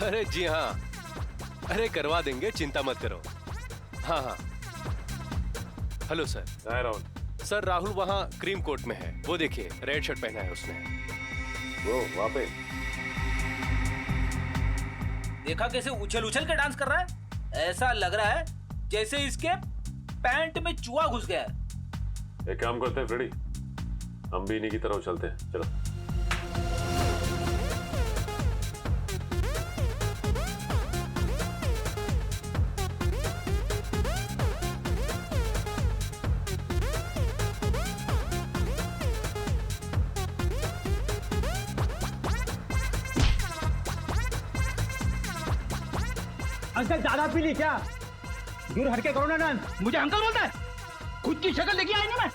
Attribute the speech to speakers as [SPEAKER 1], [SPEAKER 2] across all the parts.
[SPEAKER 1] अरे जी हाँ, अरे करवा देंगे, चिंता मत करो। हाँ हाँ। Hello sir.
[SPEAKER 2] Hi Rahul.
[SPEAKER 1] Sir Rahul वहाँ क्रीम कोट में है, वो देखिए रेड शर्ट पहना है उसने।
[SPEAKER 2] वो वहाँ पे
[SPEAKER 3] देखा कैसे उछल उछल के डांस कर रहा है? ऐसा लग रहा है जैसे इसके पैंट में चूहा घुस गया है।
[SPEAKER 2] एक काम करते हैं फ्रेडी, हम भी इन्हीं की तरफ चलते हैं, चलो।
[SPEAKER 4] अंकल ज्यादा पी ली क्या? दूर हटके करो ना डांस। मुझे अंकल बोलता है? खुद की शक्ल देखी आई ना मैं।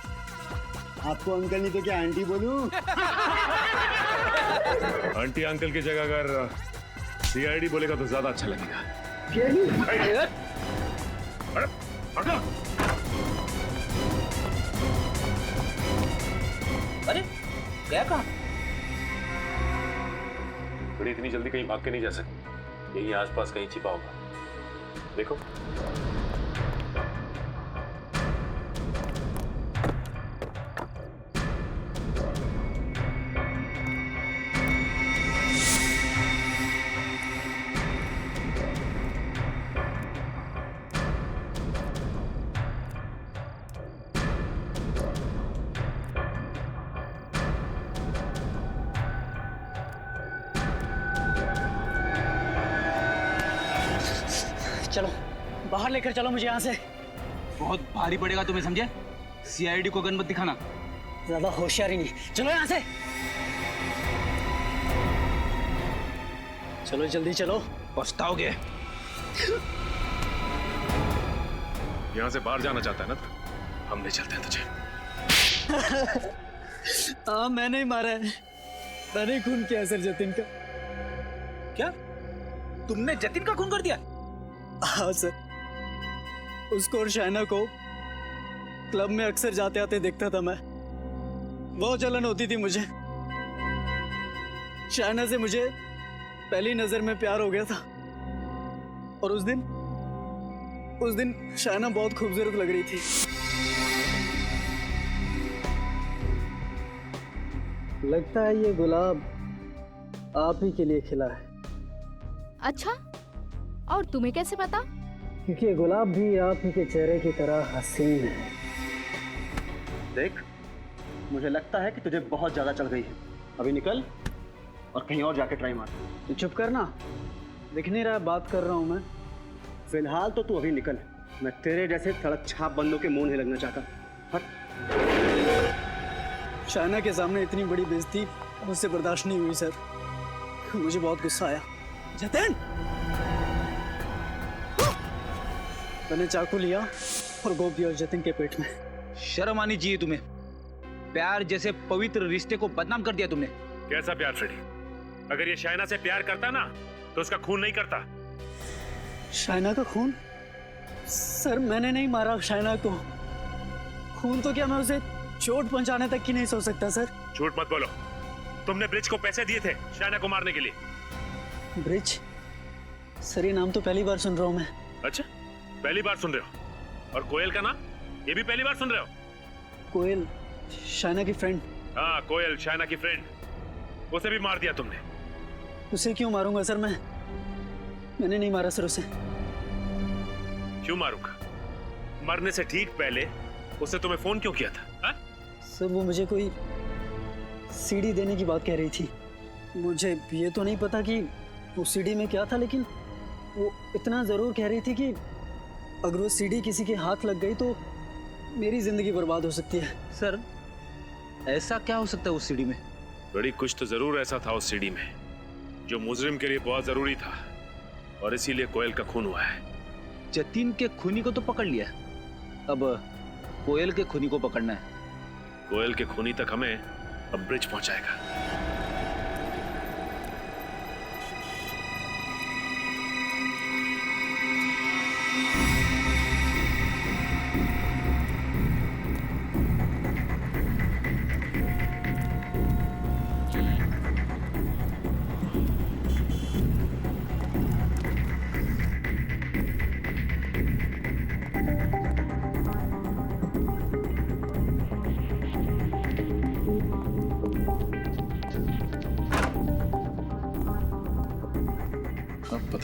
[SPEAKER 4] आपको अंकल नहीं तो क्या आंटी बोलूं?
[SPEAKER 2] आंटी अंकल की जगह अगर सीआईडी बोलेगा तो ज्यादा अच्छा लगेगा।
[SPEAKER 3] अरे गया कहाँ?
[SPEAKER 2] फ्रेडी इतनी जल्दी कहीं भाग के नहीं जा सकती, यही आसपास कहीं छिपा होगा। देखो
[SPEAKER 4] चलो बाहर लेकर चलो मुझे यहाँ से। बहुत भारी पड़ेगा तुम्हें, समझे? सीआईडी को गन मत दिखाना। ज्यादा होशियारी नहीं, चलो यहाँ से। चलो जल्दी चलो, पछताओगे।
[SPEAKER 2] यहाँ से बाहर जाना चाहता है ना तो हम ले चलते हैं तुझे।
[SPEAKER 4] हाँ मैंने ही मारा है, मैंने खून किया सर जतिन का।
[SPEAKER 3] क्या तुमने जतिन का खून कर दिया?
[SPEAKER 4] हाँ सर, उसको और शाइना को क्लब में अक्सर जाते आते देखता था मैं। बहुत जलन होती थी मुझे। शाइना से मुझे पहली नजर में प्यार हो गया था, और उस दिन शाइना बहुत खूबसूरत लग रही थी। लगता है ये गुलाब आप ही के लिए खिला है।
[SPEAKER 5] अच्छा, और तुम्हें कैसे पता?
[SPEAKER 4] क्योंकि ये गुलाब भी आप ही के चेहरे की तरह हसीन है।
[SPEAKER 6] देख, मुझे लगता है कि तुझे बहुत ज्यादा चढ़ गई है। अभी निकल और कहीं और जाके ट्राई मार।
[SPEAKER 4] तू चुप करना, दिख नहीं रहा बात कर रहा हूं मैं।
[SPEAKER 6] फिलहाल तो तू अभी निकल, मैं तेरे जैसे सड़क छाप बंदों के मुंह नहीं लगना चाहता। हट।
[SPEAKER 4] शाइना के सामने इतनी बड़ी बेइज्जती मुझसे बर्दाश्त नहीं हुई सर, मुझे बहुत गुस्सा आया। जतिन! मैंने चाकू लिया और गोप दिया जतिन के पेट में।
[SPEAKER 3] शर्म आनी चाहिए तुम्हें, प्यार जैसे पवित्र रिश्ते को बदनाम कर दिया तुमने।
[SPEAKER 2] कैसा प्यार फ्रेडी? अगर ये शाइना से प्यार करता ना तो उसका खून नहीं करता।
[SPEAKER 4] शाइना का खून? सर मैंने नहीं मारा शाइना को। खून तो क्या मैं उसे चोट पहुंचाने तक की नहीं सोच सकता सर।
[SPEAKER 2] झूठ मत बोलो, तुमने ब्रिज को पैसे दिए थे शाइना को मारने के लिए।
[SPEAKER 4] ब्रिज? सर ये नाम तो पहली बार सुन रहा हूं मैं।
[SPEAKER 2] अच्छा, पहली बार सुन रहे हो? और कोयल का नाम ये भी पहली बार सुन रहे हो?
[SPEAKER 4] कोयल शाइना की फ्रेंड।
[SPEAKER 2] हाँ, कोयल शाइना की फ्रेंड, उसे भी मार दिया तुमने।
[SPEAKER 4] उसे क्यों मारूंगा सर? मैंने नहीं मारा सर उसे।
[SPEAKER 2] क्यों मारूंगा? मरने से ठीक पहले उसने तुम्हें फोन क्यों किया था? हा?
[SPEAKER 4] सर वो मुझे कोई सीडी देने की बात कह रही थी। मुझे ये तो नहीं पता कि वो सीडी में क्या था, लेकिन वो इतना जरूर कह रही थी कि अगर वो सीडी किसी के हाथ लग गई तो मेरी जिंदगी बर्बाद हो सकती है।
[SPEAKER 3] सर ऐसा क्या हो सकता है उस सीडी में?
[SPEAKER 2] बड़ी कुछ तो जरूर ऐसा था उस सीडी में जो मुजरिम के लिए बहुत जरूरी था, और इसीलिए कोयल का खून हुआ है।
[SPEAKER 3] जतिन के खूनी को तो पकड़ लिया, अब कोयल के खूनी को पकड़ना है।
[SPEAKER 2] कोयल के खूनी तक हमें अब ब्रिज पहुंचाएगा।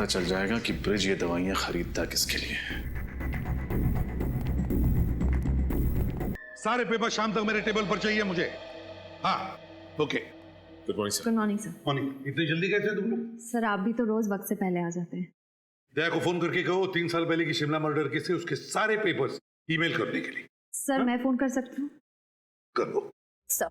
[SPEAKER 2] पता चल जाएगा कि ब्रिज ये दवाइयां खरीदता किसके लिए है।
[SPEAKER 7] सारे पेपर शाम तक मेरे टेबल पर चाहिए मुझे। हाँ, okay.
[SPEAKER 2] Good morning sir.
[SPEAKER 8] Good morning sir.
[SPEAKER 7] Morning. इतनी जल्दी कैसे तुम लोग?
[SPEAKER 8] सर आप भी तो रोज वक्त से पहले आ जाते हैं।
[SPEAKER 7] दया को फोन करके कहो 3 साल पहले की शिमला मर्डर केस से उसके सारे पेपर्स ईमेल करने के लिए।
[SPEAKER 8] सर मैं फोन कर सकती हूँ?
[SPEAKER 7] कर दो।
[SPEAKER 8] सर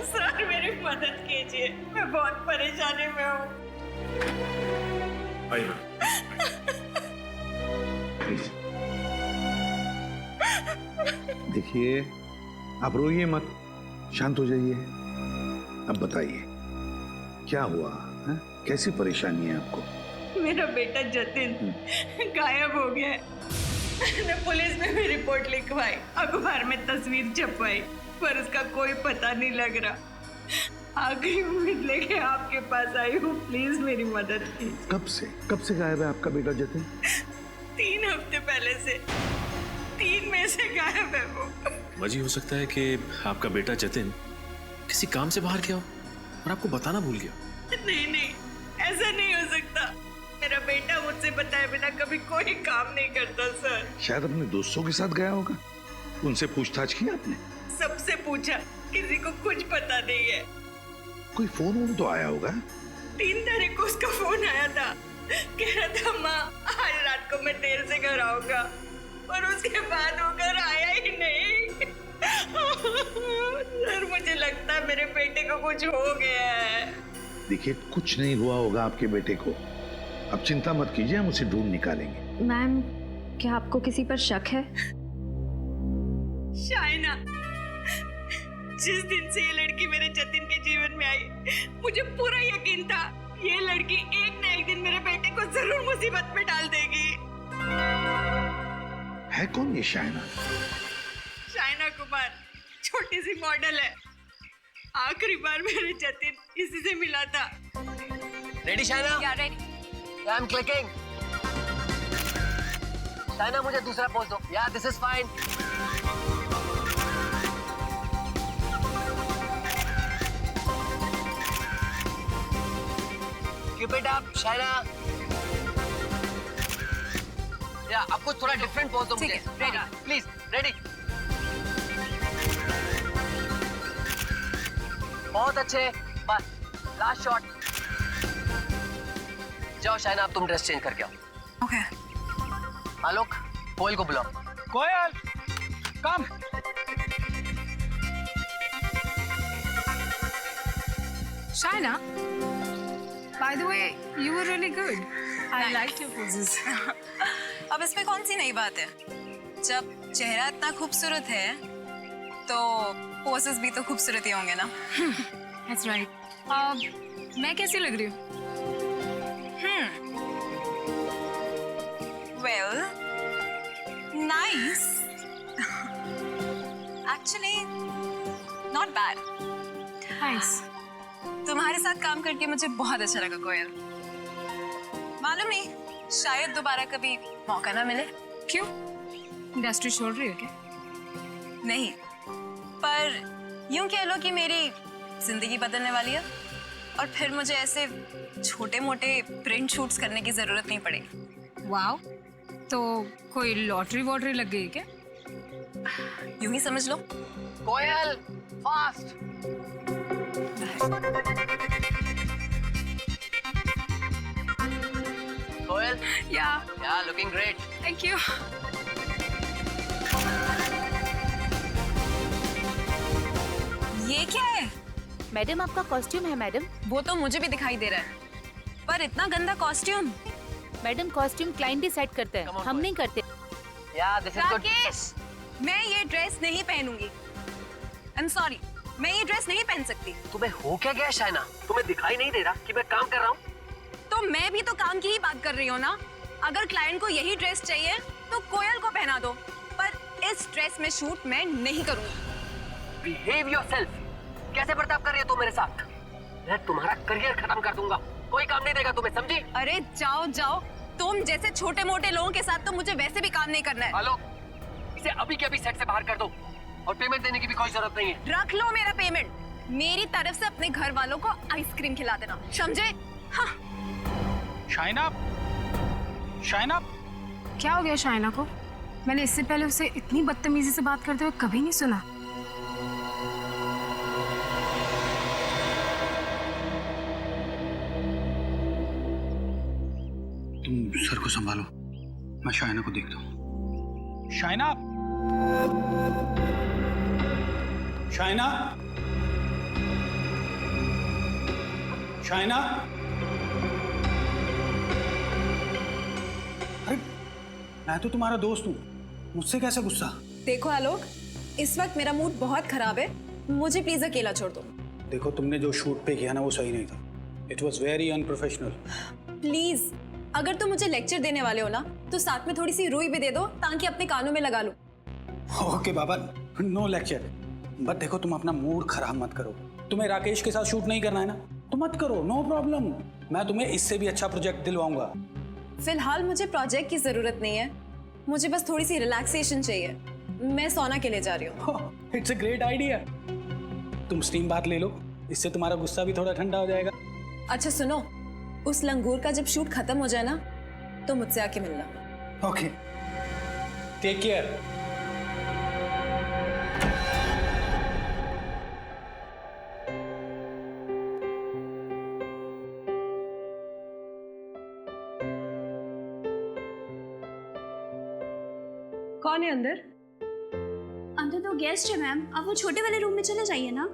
[SPEAKER 9] सर मेरी मदद कीजिए, मैं बहुत परेशानी में हूँ।
[SPEAKER 2] आइए
[SPEAKER 7] देखिए, आप रोइए मत, शांत हो जाइए। अब बताइए क्या हुआ है? कैसी परेशानी है आपको?
[SPEAKER 9] मेरा बेटा जतिन गायब हो गया है। मैंने पुलिस में भी रिपोर्ट लिखवाई, अखबार में तस्वीर छपवाई, पर उसका कोई पता नहीं लग रहा। आखिरी उम्मीद लेके आपके पास आई हूँ, प्लीज मेरी मदद कीजिए।
[SPEAKER 7] कब से गायब है आपका बेटा जतिन?
[SPEAKER 9] 3 हफ्ते पहले से, 3 में से गायब है वो।
[SPEAKER 2] वजह हो सकता है कि आपका बेटा जतिन किसी काम से बाहर गया हो और आपको बताना भूल गया।
[SPEAKER 9] नहीं, ऐसा नहीं हो सकता। मेरा बेटा मुझसे बताए बिना कभी कोई काम नहीं करता सर।
[SPEAKER 7] शायद अपने दोस्तों के साथ गया होगा। उनसे पूछताछ की आपने?
[SPEAKER 9] सबसे पूछा, किसी को कुछ पता नहीं है।
[SPEAKER 7] कोई फोन तो आया होगा?
[SPEAKER 9] 3 तारीख को उसका फोन आया था, कह रहा था माँ आज रात को मैं देर से घर आऊंगा, और उसके बाद वो घर आया ही नहीं। सर मुझे लगता है मेरे बेटे को कुछ हो गया है।
[SPEAKER 7] देखिए, कुछ नहीं हुआ होगा आपके बेटे को। अब चिंता मत कीजिए, हम उसे ढूंढ निकालेंगे।
[SPEAKER 8] मैम क्या आपको किसी पर शक है?
[SPEAKER 9] शाइना, जिस दिन से ये लड़की मेरे जतिन के जीवन में आई, मुझे पूरा यकीन था ये लड़की एक न एक दिन मेरे बेटे को जरूर मुसीबत में डाल देगी।
[SPEAKER 7] है कौन ये शाइना?
[SPEAKER 9] शाइना कुमार छोटी सी मॉडल है। आखिरी बार मेरे जतिन इसी से मिला था।
[SPEAKER 10] रेडी शाइना?
[SPEAKER 9] क्या ready?
[SPEAKER 10] I am clicking. Shaina मुझे दूसरा पोज दो। या this is fine. Keep it up Shaina. या आपको थोड़ा डिफरेंट पोज दो मुझे। Ready please. रेडी। बहुत अच्छे, बस लास्ट शॉट। जाओ शाइना, अब तुम ड्रेस चेंज करके आओ।
[SPEAKER 9] ओके।
[SPEAKER 10] आलोक, कोयल को बुलाओ।
[SPEAKER 3] कोयल, कम।
[SPEAKER 11] Shaina, by the way, you were really good. I liked your poses.
[SPEAKER 9] अब इसमें कौन सी नई बात है? जब चेहरा इतना खूबसूरत है तो पोसेस भी तो खूबसूरत ही होंगे ना।
[SPEAKER 11] That's right. मैं कैसी लग रही हूँ?
[SPEAKER 9] Well, nice. Actually, not bad.
[SPEAKER 11] Nice.
[SPEAKER 9] तुम्हारे साथ काम करके मुझे बहुत अच्छा लगा कोयल। मालूम नहीं, शायद दोबारा कभी मौका ना मिले।
[SPEAKER 11] क्यों? इंडस्ट्री छोड़ रही हो क्या?
[SPEAKER 9] नहीं, पर यूं कह लो कि मेरी जिंदगी बदलने वाली है, और फिर मुझे ऐसे छोटे मोटे प्रिंट शूट्स करने की जरूरत नहीं पड़ेगी।
[SPEAKER 11] वाओ, तो कोई लॉटरी वॉटरी लग गई क्या?
[SPEAKER 9] यूं ही समझ लो।
[SPEAKER 10] कोयल, फास्ट। कोयल,
[SPEAKER 11] या
[SPEAKER 10] लुकिंग ग्रेट।
[SPEAKER 11] Thank you.
[SPEAKER 9] ये क्या है?
[SPEAKER 5] मैडम आपका कॉस्ट्यूम है मैडम।
[SPEAKER 9] वो तो मुझे भी दिखाई दे रहा है, पर इतना गंदा costume.
[SPEAKER 5] Madam costume client decide करते हैं, हम नहीं करते।
[SPEAKER 10] या दिस इज गुड।
[SPEAKER 9] राकेश, मैं ये ड्रेस नहीं पहनूंगी। आई एम सॉरी, मैं ये ड्रेस नहीं पहन सकती।
[SPEAKER 10] तुम्हें हो क्या गया शाइना? तुम्हें दिखाई नहीं दे रहा कि मैं काम कर रहा हूँ?
[SPEAKER 9] तो मैं भी तो काम की ही बात कर रही हूँ ना। अगर क्लाइंट को यही ड्रेस चाहिए तो कोयल को पहना दो, पर इस ड्रेस में शूट मैं नहीं करूँगी।
[SPEAKER 10] Behave yourself. कैसे बर्ताव कर रही हो तुम मेरे साथ? मैं तुम्हारा करियर खत्म कर दूंगा। कोई काम नहीं देगा तुम्हें, समझी?
[SPEAKER 9] अरे जाओ जाओ, तुम जैसे छोटे मोटे लोगों के साथ तो मुझे वैसे भी काम नहीं करना है।
[SPEAKER 10] आलोक, इसे अभी के अभी सेट से बाहर कर दो और पेमेंट देने की भी कोई जरूरत नहीं है।
[SPEAKER 11] रख लो मेरा पेमेंट। मेरी तरफ से अपने घर वालों को आइसक्रीम खिला देना, समझे? हाँ।
[SPEAKER 12] शाइना, शाइना,
[SPEAKER 11] क्या हो गया शाइना को? मैंने इससे पहले उसे इतनी बदतमीजी से बात करते हुए कभी नहीं सुना।
[SPEAKER 12] तुम सर को संभालो, मैं शाइना को देखता हूँ। शाइना, शाइना, शाइना, अरे मैं तो तुम्हारा दोस्त हूँ, मुझसे कैसे गुस्सा?
[SPEAKER 13] देखो आलोक, इस वक्त मेरा मूड बहुत खराब है, मुझे प्लीज अकेला छोड़ दो।
[SPEAKER 12] देखो तुमने जो शूट पे किया ना वो सही नहीं था। It was very unprofessional.
[SPEAKER 13] Please, अगर तुम मुझे लेक्चर देने वाले हो ना तो साथ में थोड़ी सी रुई भी दे दो ताकि अपने कानों में लगा लूं।
[SPEAKER 12] ओके बाबा, नो लेक्चर। बट देखो तुम अपना मूड खराब मत करो। तुम्हें राकेश के साथ शूट नहीं करना है ना तो मत करो, नो प्रॉब्लम। मैं तुम्हें इससे भी अच्छा प्रोजेक्ट दिलवाऊंगा।
[SPEAKER 13] फिलहाल मुझे प्रोजेक्ट की जरूरत नहीं है, मुझे बस थोड़ी सी रिलैक्सेशन चाहिए। मैं सोना के लिए जा रही हूँ।
[SPEAKER 12] It's a great idea. तुम स्टीम बात ले लो, इससे तुम्हारा गुस्सा भी थोड़ा ठंडा हो जाएगा।
[SPEAKER 13] अच्छा सुनो, उस लंगूर का जब शूट खत्म हो जाए ना तो मुझसे आके मिलना।
[SPEAKER 12] Okay, take care.
[SPEAKER 13] कौन है अंदर?
[SPEAKER 14] अंदर तो गेस्ट है मैम, आप वो छोटे वाले रूम में चले जाइए ना।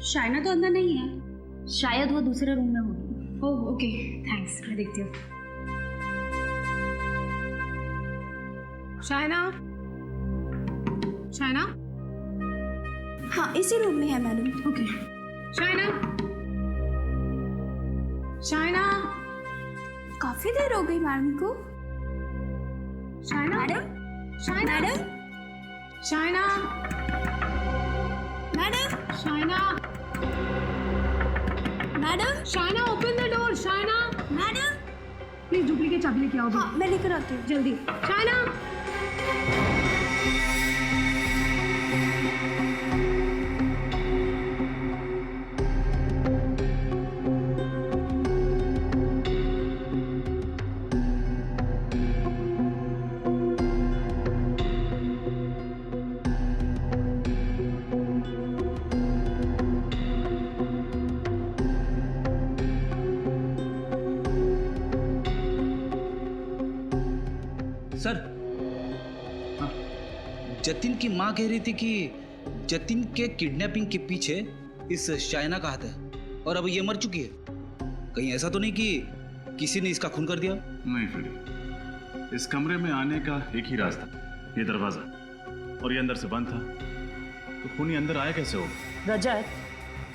[SPEAKER 8] शाइना तो अंदर नहीं है, शायद वो दूसरे रूम में होगी।
[SPEAKER 14] ओह ओके, थैंक्स, मैं देखती हूँ।
[SPEAKER 11] शाइना, शाइना,
[SPEAKER 14] हाँ इसी रूम में है मैडम।
[SPEAKER 11] ओके। शाइना, शाइना,
[SPEAKER 14] काफी देर हो गई मैडम को।
[SPEAKER 11] Shaina,
[SPEAKER 14] madam,
[SPEAKER 11] Shaina,
[SPEAKER 14] madam,
[SPEAKER 11] Shaina,
[SPEAKER 14] madam,
[SPEAKER 11] Shaina,
[SPEAKER 14] madam,
[SPEAKER 11] Shaina, open the door. Shaina,
[SPEAKER 14] madam,
[SPEAKER 11] please duplicate चाबी लेके आओ।
[SPEAKER 14] हाँ मैं लेकर आती हूँ,
[SPEAKER 11] जल्दी। शाइना,
[SPEAKER 15] सर, हाँ, जतिन की माँ कह रही थी कि जतिन के किडनैपिंग के पीछे इस शाइना का हाथ है और अब ये मर चुकी है। कहीं ऐसा तो नहीं कि किसी ने इसका खून कर दिया?
[SPEAKER 7] नहीं फ्रेडी,
[SPEAKER 2] इस कमरे में आने का एक ही रास्ता, ये दरवाजा, और ये अंदर से बंद था, तो खूनी अंदर आया कैसे होगा?
[SPEAKER 16] रजत,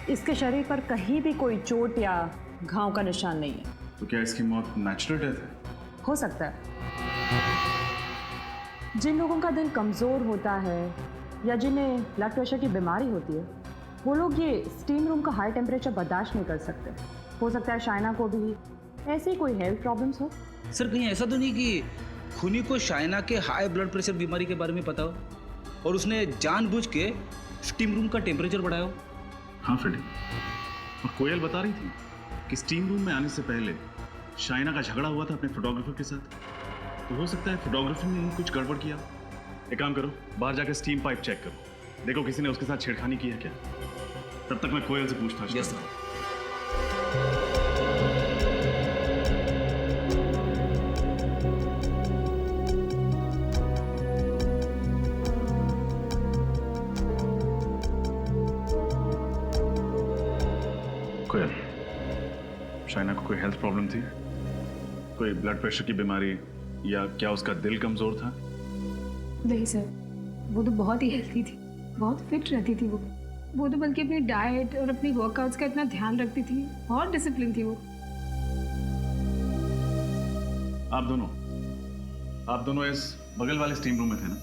[SPEAKER 16] इसके शरीर पर कहीं भी कोई चोट या घाव का निशान नहीं है।
[SPEAKER 2] तो क्या इसकी मौत नेचुरल डेथ है?
[SPEAKER 16] हो सकता है। जिन लोगों का दिल कमजोर होता है या जिन्हें ब्लड प्रेशर की बीमारी होती है, वो लोग ये स्टीम रूम का हाई टेम्परेचर बर्दाश्त नहीं कर सकते। हो सकता है शाइना को भी ऐसी कोई हेल्थ प्रॉब्लम्स हो।
[SPEAKER 15] सर कहीं ऐसा तो नहीं कि खूनी को शाइना के हाई ब्लड प्रेशर बीमारी के बारे में पता हो और उसने जानबूझ के स्टीम रूम का टेम्परेचर बढ़ाया हो?
[SPEAKER 2] हाँ फ्रेडी, और कोयल बता रही थी कि स्टीम रूम में आने से पहले शाइना का झगड़ा हुआ था अपने फोटोग्राफर के साथ। तो हो सकता है फोटोग्राफर ने ही कुछ गड़बड़ किया। एक काम करो, बाहर जाकर स्टीम पाइप चेक करो, देखो किसी ने उसके साथ छेड़खानी की है क्या। तब तक मैं कोयल से पूछताछ करता हूं। कोयल, शाइना को कोई हेल्थ प्रॉब्लम थी? कोई ब्लड प्रेशर की बीमारी, या क्या उसका दिल कमजोर था?
[SPEAKER 11] नहीं सर, वो तो बहुत ही हेल्थी थी, बहुत फिट रहती थी वो तो बल्कि अपनी डाइट और अपनी वर्कआउट्स का इतना ध्यान रखती थी, बहुत डिसिप्लिन थी वो।
[SPEAKER 2] आप दोनों इस बगल वाले स्टीम रूम में थे ना?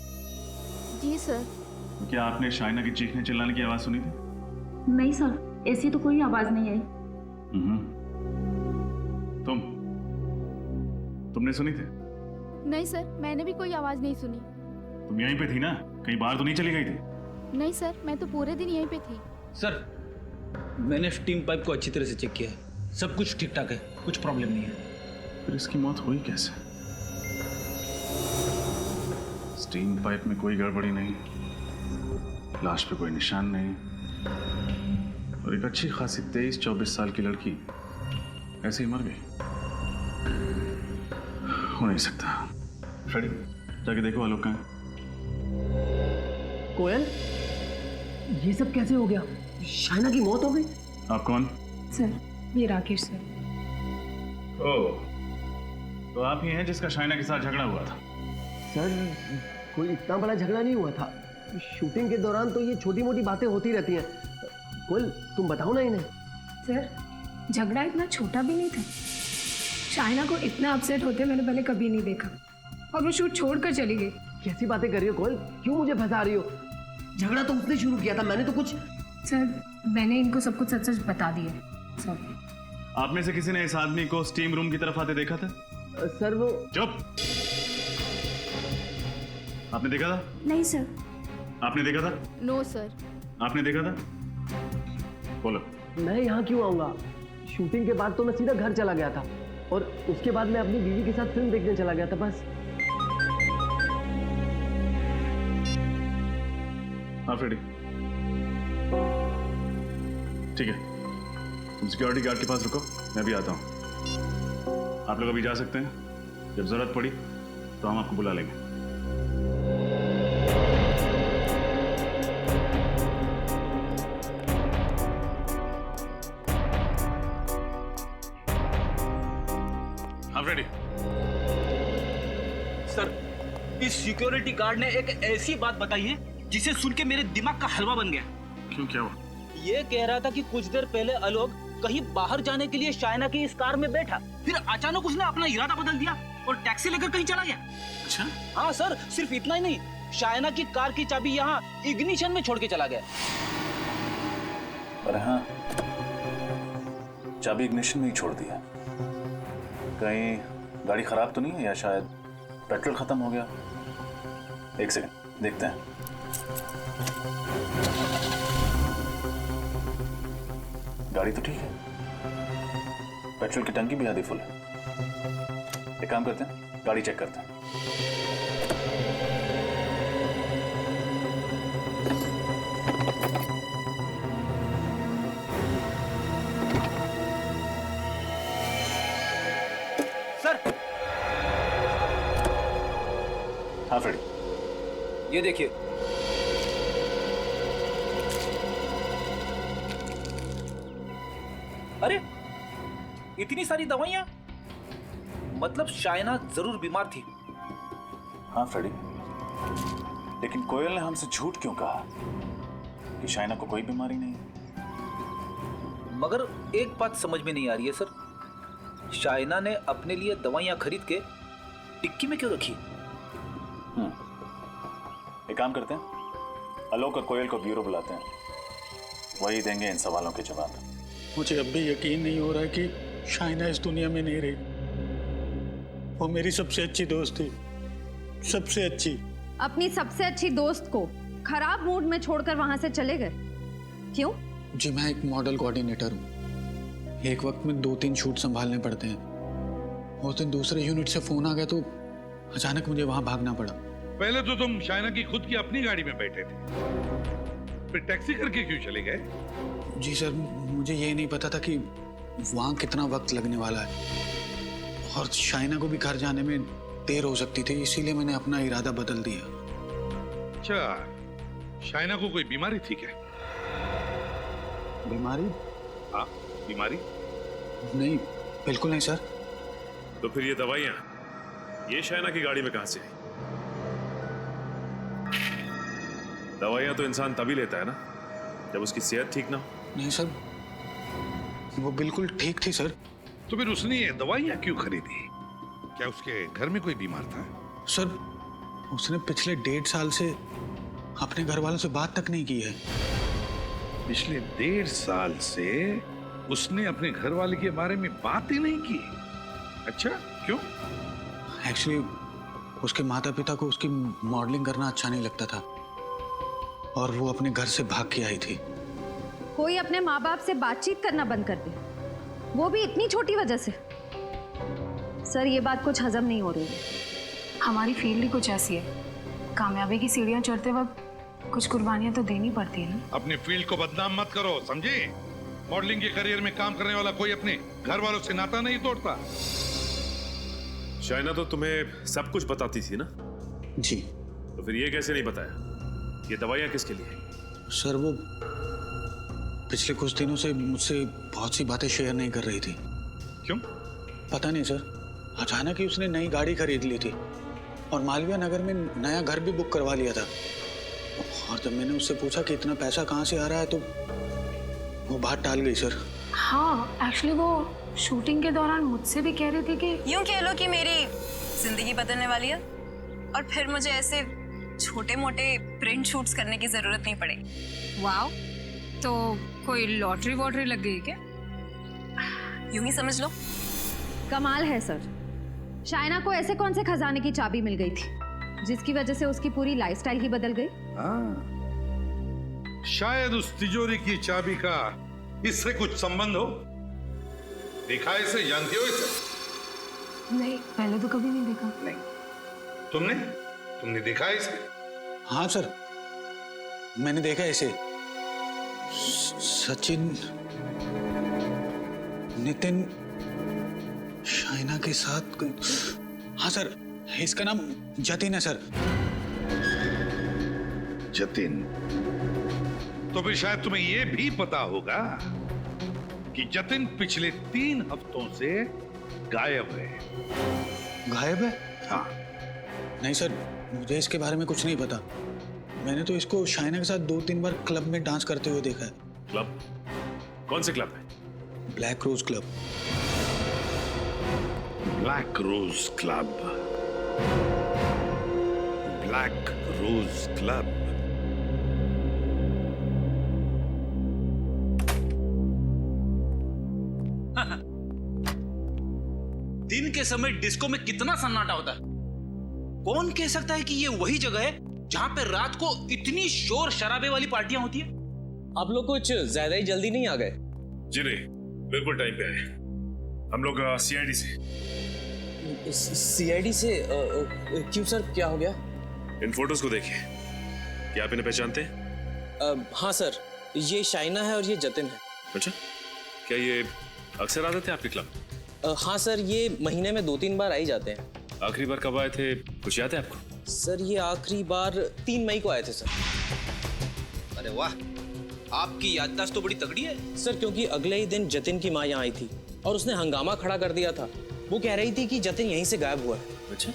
[SPEAKER 14] जी सर।
[SPEAKER 2] तो क्या आपने शाइना की चीखने चिल्लाने की आवाज सुनी थी?
[SPEAKER 14] नहीं सर, ऐसी तो कोई आवाज नहीं आई।
[SPEAKER 2] तुमने सुनी थी?
[SPEAKER 14] नहीं सर, मैंने भी कोई आवाज नहीं सुनी।
[SPEAKER 2] तुम यहीं पे थी ना, कहीं बाहर तो नहीं चली गई थी?
[SPEAKER 14] नहीं सर, मैं तो पूरे दिन यहीं पे थी।
[SPEAKER 15] सर मैंने स्टीम पाइप को अच्छी तरह से चेक किया है, सब कुछ ठीक ठाक है, कुछ प्रॉब्लम नहीं है।
[SPEAKER 2] फिर इसकी मौत हुई कैसे? स्टीम पाइप में कोई गड़बड़ी नहीं, लाश पे कोई निशान नहीं, और एक अच्छी खासी 23-24 साल की लड़की ऐसे ही मर गई। हो नहीं सकता। फ्रेडी, जाके देखो आलोक कहाँ है।
[SPEAKER 10] कोयल, ये सब कैसे हो गया? शाइना की मौत हो गई?
[SPEAKER 2] आप कौन?
[SPEAKER 11] सर, ये राकेश सर।
[SPEAKER 2] ओह, तो आप ही हैं जिसका शाइना के साथ झगड़ा हुआ था?
[SPEAKER 10] सर, कोई इतना बड़ा झगड़ा नहीं हुआ था। शूटिंग के दौरान तो ये छोटी मोटी बातें होती रहती हैं। कोयल, तुम बताओ ना इन्हें।
[SPEAKER 11] सर, झगड़ा इतना छोटा भी नहीं था। शाइना को इतना अपसेट होते मैंने पहले कभी नहीं देखा, और वो शूट छोड़कर चली गई।
[SPEAKER 10] कैसी बातें कर रही हो कोयल? क्यों मुझे फंसा रही हो? झगड़ा तो उसने शुरू किया था, मैंने तो कुछ।
[SPEAKER 11] सर, मैंने इनको सब कुछ सच सच बता दिया। सर,
[SPEAKER 2] आप में से किसी ने इस आदमी को स्टीम रूम की तरफ आते देखा था?
[SPEAKER 10] सर वो।
[SPEAKER 2] चुप! आपने देखा था?
[SPEAKER 14] नहीं सर।
[SPEAKER 2] आपने देखा था?
[SPEAKER 14] No sir.
[SPEAKER 2] आपने देखा था? बोलो।
[SPEAKER 10] मैं यहाँ क्यों आऊंगा? शूटिंग के बाद तो मैं सीधा घर चला गया था, और उसके बाद मैं अपनी बीवी के साथ फिल्म देखने चला गया था, बस।
[SPEAKER 2] हाँ फ्रेडी, ठीक है, तुम सिक्योरिटी गार्ड के पास रुको, मैं भी आता हूं। आप लोग अभी जा सकते हैं, जब जरूरत पड़ी तो हम आपको बुला लेंगे। हाँ फ्रेडी।
[SPEAKER 15] सर, इस सिक्योरिटी गार्ड ने एक ऐसी बात बताई है जिसे सुन के मेरे दिमाग का हलवा बन गया।
[SPEAKER 2] क्यों, क्या हुआ?
[SPEAKER 15] ये कह रहा था कि कुछ देर पहले आलोक कहीं बाहर जाने के लिए शाइना की इस कार में बैठा, फिर अचानक उसने अपना इरादा बदल दिया और टैक्सी लेकर कहीं चला गया।
[SPEAKER 2] अच्छा?
[SPEAKER 15] हाँ सर, सिर्फ इतना ही नहीं, शाइना की कार की चाबी यहाँ इग्निशन में छोड़ के चला गया।
[SPEAKER 2] अरे हाँ, चाबी इग्निशन में ही छोड़ दिया। कहीं गाड़ी खराब तो नहीं है, या शायद पेट्रोल खत्म हो गया? एक सेकंड, देखते हैं। गाड़ी तो ठीक है, पेट्रोल की टंकी भी आधी फुल है। एक काम करते हैं, गाड़ी चेक करते हैं।
[SPEAKER 3] सर,
[SPEAKER 2] हाँ फ्रेडी,
[SPEAKER 3] ये देखिए। अरे, इतनी सारी दवाइयां? मतलब शाइना जरूर बीमार थी,
[SPEAKER 2] हाँ फ्रेडी, लेकिन कोयल ने हमसे झूठ क्यों कहा कि शाइना को कोई बीमारी नहीं है?
[SPEAKER 3] मगर एक बात समझ में नहीं आ रही है सर, शाइना ने अपने लिए दवाइयां खरीद के टिक्की में क्यों रखी?
[SPEAKER 2] एक काम करते हैं, आलोक और कोयल को ब्यूरो बुलाते हैं, वही देंगे इन सवालों के जवाब।
[SPEAKER 12] मुझे अब भी यकीन नहीं हो रहा कि शाइना इस दुनिया में नहीं रही। वो मेरी सबसे अच्छी दोस्त थी, सबसे अच्छी।
[SPEAKER 13] अपनी सबसे अच्छी दोस्त को खराब मूड में छोड़कर वहां से चले गए, क्यों?
[SPEAKER 12] जी मैं एक मॉडल कोऑर्डिनेटर हूँ, एक वक्त में 2-3 शूट संभालने पड़ते हैं। उस दिन दूसरे यूनिट से फोन आ गया तो अचानक मुझे वहां भागना पड़ा।
[SPEAKER 7] पहले तो तुम शाइना की खुद की अपनी गाड़ी में बैठे थे, फिर टैक्सी करके क्यों चले गए?
[SPEAKER 12] जी सर, मुझे ये नहीं पता था कि वहां कितना वक्त लगने वाला है और शाइना को भी घर जाने में देर हो सकती थी, इसीलिए मैंने अपना इरादा बदल दिया।
[SPEAKER 7] अच्छा, शाइना को कोई बीमारी थी क्या?
[SPEAKER 12] बीमारी?
[SPEAKER 7] हाँ, बीमारी?
[SPEAKER 12] नहीं, बिल्कुल नहीं सर।
[SPEAKER 2] तो फिर ये दवाइयां ये शाइना की गाड़ी में कहां से आई? दवाइयां तो इंसान तभी लेता है ना जब उसकी सेहत ठीक ना हो।
[SPEAKER 12] नहीं सर, वो बिल्कुल ठीक थी सर।
[SPEAKER 7] तो फिर उसने ये दवाइयां क्यों खरीदी? क्या उसके घर में कोई बीमार था?
[SPEAKER 12] सर, उसने पिछले 1.5 साल से अपने घर वालों से बात तक नहीं की है।
[SPEAKER 7] पिछले 1.5 साल से उसने अपने घर वाले के बारे में बात ही नहीं की? अच्छा, क्यों?
[SPEAKER 12] एक्चुअली उसके माता पिता को उसकी मॉडलिंग करना अच्छा नहीं लगता था और वो अपने घर से भाग के आई थी।
[SPEAKER 13] कोई अपने माँ बाप से बातचीत करना बंद कर दे, वो भी इतनी छोटी वजह से। सर, ये बात कुछ हजम नहीं हो रही है।
[SPEAKER 11] हमारी फील्ड ही कुछ ऐसी है, कामयाबी की सीढ़ियां चढ़ते वक्त कुछ कुर्बानियां तो देनी पड़ती है ना।
[SPEAKER 7] अपनी फील्ड को बदनाम मत करो, समझे? मॉडलिंग के करियर में काम करने वाला कोई अपने घर वालों से नाता नहीं तोड़ता।
[SPEAKER 2] शाइना तो तुम्हें सब कुछ बताती थी ना?
[SPEAKER 12] जी।
[SPEAKER 2] तो फिर ये कैसे नहीं बताया ये दवाइयां किसके लिए?
[SPEAKER 12] सर, वो पिछले कुछ दिनों से मुझसे बहुत सी बातें शेयर नहीं कर रही थी।
[SPEAKER 7] क्यों?
[SPEAKER 12] पता नहीं सर, अचानक ही उसने नई गाड़ी खरीद ली थी और मालवीय नगर में नया घर भी बुक करवा लिया था। और जब मैंने उससे पूछा कि इतना पैसा कहाँ से आ रहा है तो वो बात टाल गई सर।
[SPEAKER 11] हाँ, एक्चुअली वो शूटिंग के दौरान मुझसे भी कह रही थी कि
[SPEAKER 13] यूं कह लो कि मेरी जिंदगी बदलने वाली है और फिर मुझे ऐसे छोटे मोटे प्रिंट शूट्स करने की जरूरत नहीं पड़ेगी।
[SPEAKER 11] वाओ, तो कोई लॉटरी वॉटरी लग गई क्या?
[SPEAKER 13] यूं ही समझ लो। कमाल है सर, शाइना को ऐसे कौन से खजाने की चाबी मिल गई थी जिसकी वजह से उसकी पूरी लाइफस्टाइल ही बदल गई?
[SPEAKER 7] शायद उस तिजोरी की चाबी का इससे कुछ संबंध हो। देखा इसे? जानती हो इसे?
[SPEAKER 11] नहीं, पहले तो कभी नहीं देखा।
[SPEAKER 7] नहीं, तुमने देखा इसे?
[SPEAKER 12] हाँ सर, मैंने देखा इसे। सचिन, नितिन, शाइना के साथ। हाँ सर, इसका नाम जतिन है सर।
[SPEAKER 7] जतिन? तो फिर शायद तुम्हें यह भी पता होगा कि जतिन पिछले 3 हफ्तों से गायब है।
[SPEAKER 12] गायब है?
[SPEAKER 7] हाँ।
[SPEAKER 12] नहीं सर, मुझे इसके बारे में कुछ नहीं पता। मैंने तो इसको शाइना के साथ 2-3 बार क्लब में डांस करते हुए देखा है।
[SPEAKER 2] क्लब? कौन से क्लब है?
[SPEAKER 12] Black rose club.
[SPEAKER 7] Black rose club. Black rose club.
[SPEAKER 15] दिन के समय डिस्को में कितना सन्नाटा होता है। कौन कह सकता है कि ये वही जगह है जहां पे रात को इतनी शोर शराबे वाली पार्टियां होती है?
[SPEAKER 17] आप लोग कुछ ज्यादा ही जल्दी नहीं आ गए?
[SPEAKER 2] जी नहीं, बिल्कुल टाइम पे आए। हम लोग सीआईडी से।
[SPEAKER 17] सीआईडी से? क्यों सर, क्या हो गया?
[SPEAKER 2] इन फोटोज को देखिए, क्या आप इन्हें पहचानते हैं?
[SPEAKER 17] हाँ सर, ये शाइना है और ये जतिन है।
[SPEAKER 2] अच्छा, क्या ये अक्सर आते थे आपके क्लब?
[SPEAKER 17] हाँ सर, ये महीने में 2-3 बार आ ही जाते हैं।
[SPEAKER 2] आखिरी बार कब आए थे, कुछ याद है आपको?
[SPEAKER 17] सर, ये आखिरी बार 3 मई को आए थे सर।
[SPEAKER 15] अरे वाह, आपकी याददाश्त तो बड़ी तगड़ी है
[SPEAKER 17] सर, क्योंकि अगले ही दिन जतिन की माँ यहाँ आई थी और उसने हंगामा खड़ा कर दिया था। वो कह रही थी कि जतिन यहीं से गायब हुआ है।
[SPEAKER 2] अच्छा,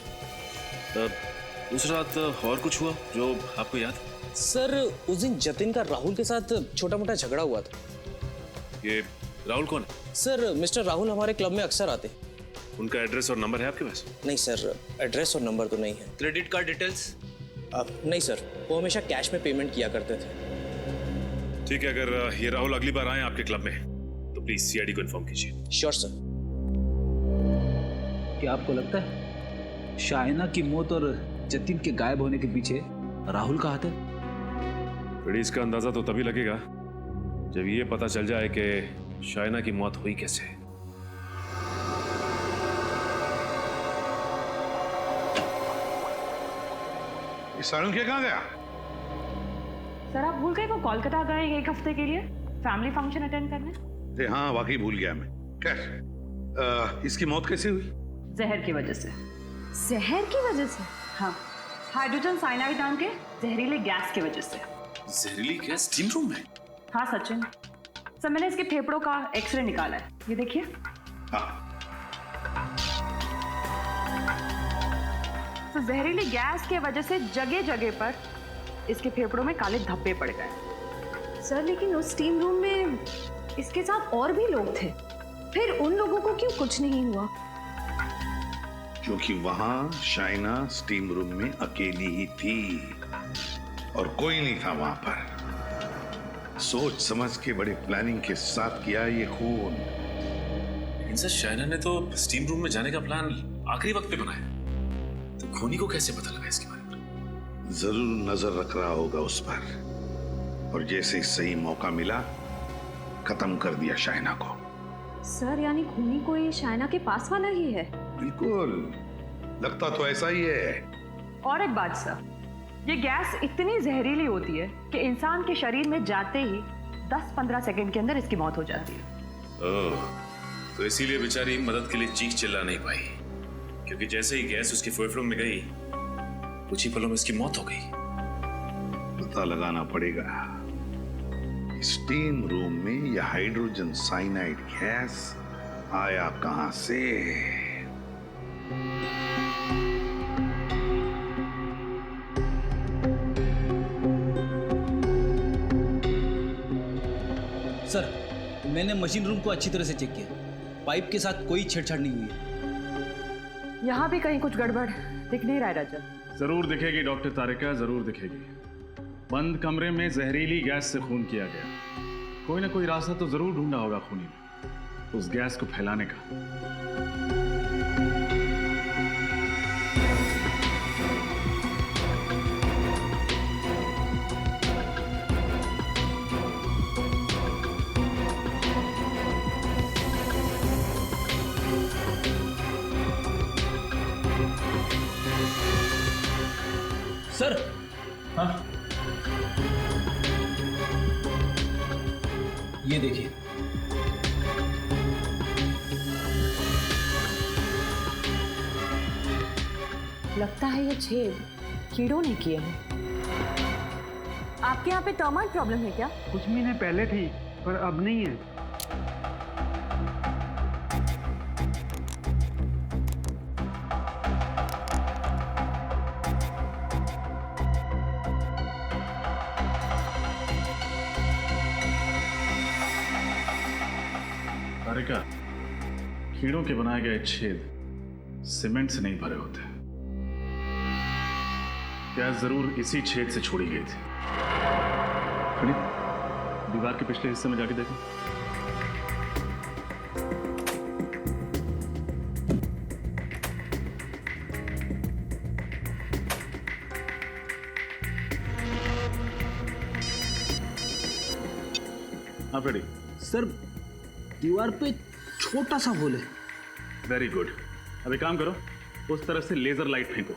[SPEAKER 2] उस रात और कुछ हुआ जो आपको याद?
[SPEAKER 17] सर उस दिन जतिन का राहुल के साथ छोटा मोटा झगड़ा हुआ था।
[SPEAKER 2] ये राहुल कौन है?
[SPEAKER 17] सर मिस्टर राहुल हमारे क्लब में अक्सर आते।
[SPEAKER 2] उनका एड्रेस और नंबर है आपके पास?
[SPEAKER 17] नहीं सर, एड्रेस और नंबर तो नहीं है।
[SPEAKER 15] Credit card details?
[SPEAKER 17] नहीं सर, वो हमेशा कैश में पेमेंट किया करते थे।
[SPEAKER 2] ठीक है, अगर ये राहुल अगली बार आए आपके क्लब में तो प्लीज सीआईडी को इन्फॉर्म कीजिए।
[SPEAKER 17] Sure sir.
[SPEAKER 3] क्या आपको लगता है शाइना की मौत और जतिन के गायब होने के पीछे राहुल का हाथ है?
[SPEAKER 2] फिर इसका अंदाजा तो तभी लगेगा जब ये पता चल जाए कि शाइना की मौत हुई कैसे।
[SPEAKER 7] सारुंखे कहाँ गया?
[SPEAKER 16] सर आप भूल गए वो कोलकाता गए एक हफ्ते के लिए फैमिली फंक्शन अटेंड करने।
[SPEAKER 7] हाँ वाकई भूल गया मैं। खैर इसकी मौत कैसे हुई?
[SPEAKER 16] जहर की वजह से।
[SPEAKER 13] जहर की वजह से?
[SPEAKER 16] हाँ, हाइड्रोजन साइनाइड नाम के जहरीले गैस की वजह से।
[SPEAKER 2] जहरीली गैस स्टीम रूम में?
[SPEAKER 16] हाँ सचिन सर, मैंने इसके फेफड़ों का एक्सरे निकाला है, ये देखिए। तो जहरीली गैस के वजह से जगह जगह पर इसके फेफड़ों में काले धब्बे पड़ गए।
[SPEAKER 13] सर लेकिन उस स्टीम रूम में इसके साथ और भी लोग थे, फिर उन लोगों को क्यों कुछ नहीं हुआ?
[SPEAKER 7] क्योंकि वहां शाइना स्टीम रूम में अकेली ही थी और कोई नहीं था वहां पर। सोच समझ के बड़े प्लानिंग के साथ किया ये खून।
[SPEAKER 2] लेकिन सर शाइना ने तो स्टीम रूम में जाने का प्लान आखिरी वक्त पे बनाया, तो खूनी को कैसे पता लगा इसके बारे में?
[SPEAKER 7] जरूर नजर रख रहा होगा उस पर, और जैसे ही सही मौका मिला खत्म कर दिया शाइना को।
[SPEAKER 13] सर यानी खूनी कोई शाइना के पास वाला ही है?
[SPEAKER 7] बिल्कुल, लगता तो ऐसा ही है।
[SPEAKER 16] और एक बात सर, ये गैस इतनी जहरीली होती है कि इंसान के शरीर में जाते ही 10-15 सेकंड के अंदर इसकी मौत हो जाती है।
[SPEAKER 2] ओह, तो इसीलिए बेचारी मदद के लिए चीख चिल्ला नहीं पाई, क्योंकि जैसे ही गैस उसके फेफड़ों में गई कुछ ही पलों में इसकी मौत हो गई।
[SPEAKER 7] पता लगाना पड़ेगा स्टीम रूम में यह हाइड्रोजन साइनाइड गैस आया कहां से।
[SPEAKER 15] सर मैंने मशीन रूम को अच्छी तरह से चेक किया, पाइप के साथ कोई छेड़छाड़ नहीं हुई है।
[SPEAKER 16] यहाँ भी कहीं कुछ गड़बड़ दिख नहीं रहा है रजत।
[SPEAKER 2] जरूर दिखेगी डॉक्टर तारिका, जरूर दिखेगी। बंद कमरे में जहरीली गैस से खून किया गया, कोई ना कोई रास्ता तो जरूर ढूंढा होगा खूनी ने उस गैस को फैलाने का।
[SPEAKER 15] सर हाँ ये देखिए,
[SPEAKER 16] लगता है ये छेद कीड़ों ने किए हैं। आपके यहाँ पे टर्माइट प्रॉब्लम है क्या?
[SPEAKER 4] कुछ महीने पहले थी पर अब नहीं है।
[SPEAKER 2] तारिका, कीड़ों के बनाए गए छेद सीमेंट से नहीं भरे होते। गैस जरूर इसी छेद से छोड़ी गई थी। खड़ी, दीवार के पिछले हिस्से में जाके देखो। हाँ फ्रेडी।
[SPEAKER 15] सर दीवार पे छोटा सा होल है।
[SPEAKER 2] वेरी गुड, अब एक काम करो, उस तरफ से लेजर लाइट फेंको।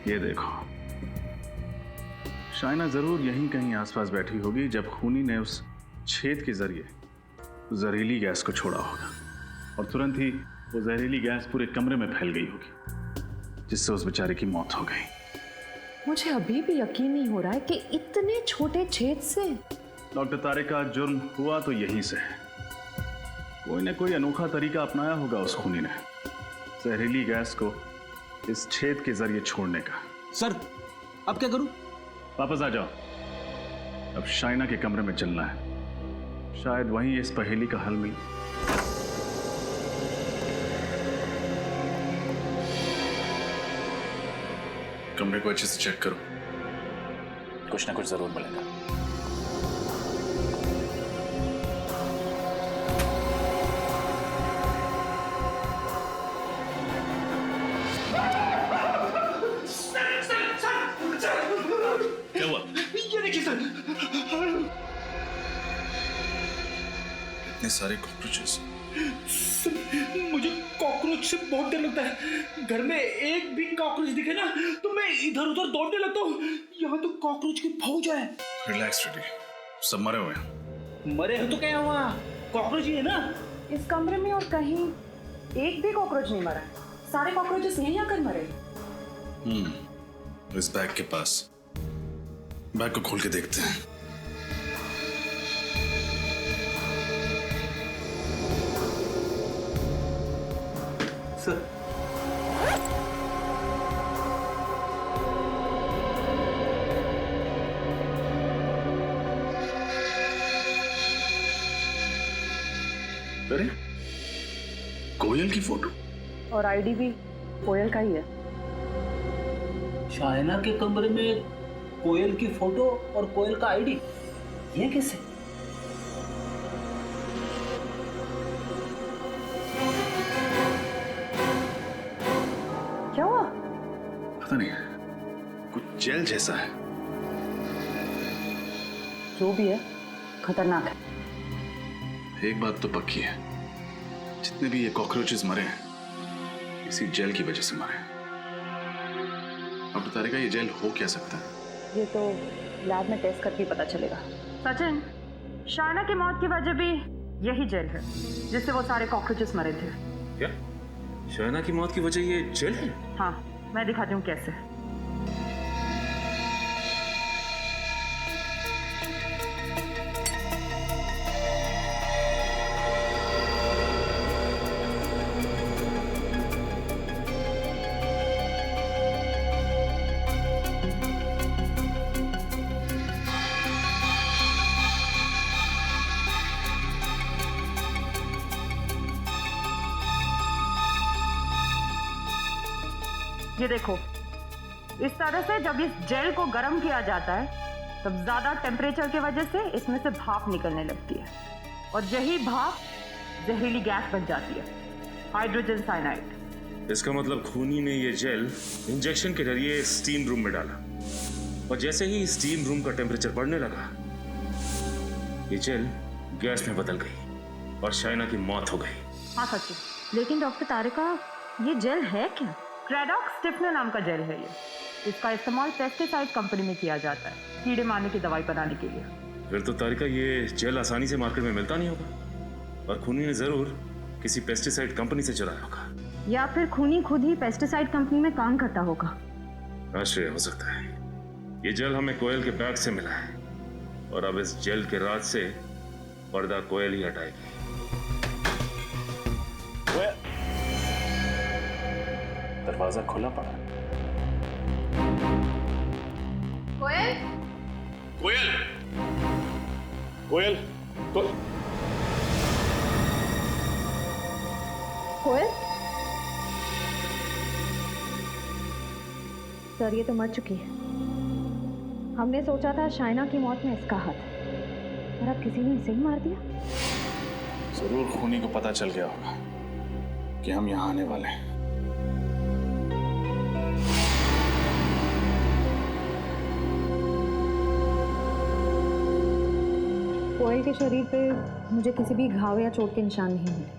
[SPEAKER 2] ये देखो, शाइना जरूर यहीं कहीं आसपास बैठी होगी जब खूनी ने उस छेद के जरिए जहरीली गैस को छोड़ा होगा, और तुरंत ही वो जहरीली गैस पूरे कमरे में फैल गई होगी, जिससे उस बेचारे की मौत हो गई।
[SPEAKER 16] मुझे अभी भी यकीन नहीं हो रहा है कि इतने छोटे छेद से।
[SPEAKER 2] डॉक्टर तारिका, जुर्म हुआ तो यहीं से है, कोई ना कोई अनोखा तरीका अपनाया होगा उस खूनी ने जहरीली गैस को इस छेद के जरिए छोड़ने का।
[SPEAKER 15] सर अब क्या करूं?
[SPEAKER 2] वापस आ जाओ। अब शाइना के कमरे में चलना है, शायद वहीं इस पहेली का हल मिले। कमरे को अच्छे से चेक करो, कुछ ना कुछ जरूर मिलेगा। क्या हुआ?
[SPEAKER 12] ये देखिए सर,
[SPEAKER 2] इतने सारे कॉकरोचेस।
[SPEAKER 12] मुझे कॉकरोच से बहुत डर लगता है। घर में एक भी कॉकरोच दिखे ना तो मैं इधर उधर दौड़ने लगता हूँ। यहाँ तो कॉकरोच की फौज है।
[SPEAKER 2] रिलैक्स रेडी, सब मरे हुए हैं।
[SPEAKER 12] मरे हो तो क्या हुआ, कॉकरोच ही है ना।
[SPEAKER 16] इस कमरे में और कहीं एक भी कॉकरोच नहीं मरा है। सारे कॉकरोचेस यहीं आकर मरे।
[SPEAKER 2] इस बैग के पास, बैग को खोल के देखते हैं।
[SPEAKER 12] सर
[SPEAKER 2] अरे कोयल की फोटो
[SPEAKER 16] और आईडी भी कोयल का ही है।
[SPEAKER 3] शाइना के कमरे में कोयल की फोटो और कोयल का आईडी, ये कैसे?
[SPEAKER 16] क्या हुआ?
[SPEAKER 2] पता नहीं, कुछ जेल जैसा है।
[SPEAKER 16] जो भी है खतरनाक है।
[SPEAKER 2] एक बात तो पक्की है, जितने भी ये कॉकरोचेस मरे हैं इसी जेल की वजह से मरे हैं। अब बताएगा ये जेल हो क्या सकता है?
[SPEAKER 16] ये तो लैब में टेस्ट करके पता चलेगा। सचिन, शाइना की मौत की वजह भी यही जेल है जिससे वो सारे कॉकरोचेस मरे थे।
[SPEAKER 1] क्या शाइना की मौत की वजह ये जेल है?
[SPEAKER 16] हाँ, मैं दिखाती हूँ कैसे। ये देखो, इस तरह से जब इस जेल को गर्म किया जाता है तब ज्यादा टेम्परेचर की वजह से इसमें से भाप निकलने लगती है और यही भाप जहरीली गैस बन जाती है, हाइड्रोजन साइनाइड।
[SPEAKER 1] इसका मतलब खूनी ने ये जेल इंजेक्शन के जरिए स्टीम रूम में डाला और जैसे ही स्टीम रूम का टेम्परेचर बढ़ने लगा ये जेल गैस में बदल गई और शाइना की मौत हो गई।
[SPEAKER 16] हाँ सचिन, लेकिन डॉक्टर तारिका, ये जेल है क्या? क्रेडॉक्स स्टिफनर नाम का जेल है ये। इसका इस्तेमाल पेस्टिसाइड कंपनी में किया जाता है कीड़े मारने की दवाई बनाने के लिए।
[SPEAKER 1] फिर तो तारिका ये जेल आसानी से मार्केट में मिलता नहीं होगा और खूनी ने जरूर किसी पेस्टिसाइड कंपनी से चुराया होगा,
[SPEAKER 16] या फिर खूनी खुद ही पेस्टिसाइड कंपनी में काम करता होगा।
[SPEAKER 1] आश्चर्य हो सकता है। ये जेल हमें कोयल के बैग से मिला है और अब इस जेल के राज से पर्दा कोयल ही हटाएगी।
[SPEAKER 2] दरवाजा खुला पड़ा।
[SPEAKER 13] कोयल?
[SPEAKER 2] कोयल, कोयल,
[SPEAKER 16] कोयल? सर, ये तो मर चुकी है। हमने सोचा था शाइना की मौत में इसका हाथ है, और अब किसी ने इसे ही मार दिया।
[SPEAKER 2] जरूर खूनी को पता चल गया होगा कि हम यहाँ आने वाले हैं।
[SPEAKER 16] कोयल के शरीर पे मुझे किसी भी घाव या चोट के निशान नहीं मिले।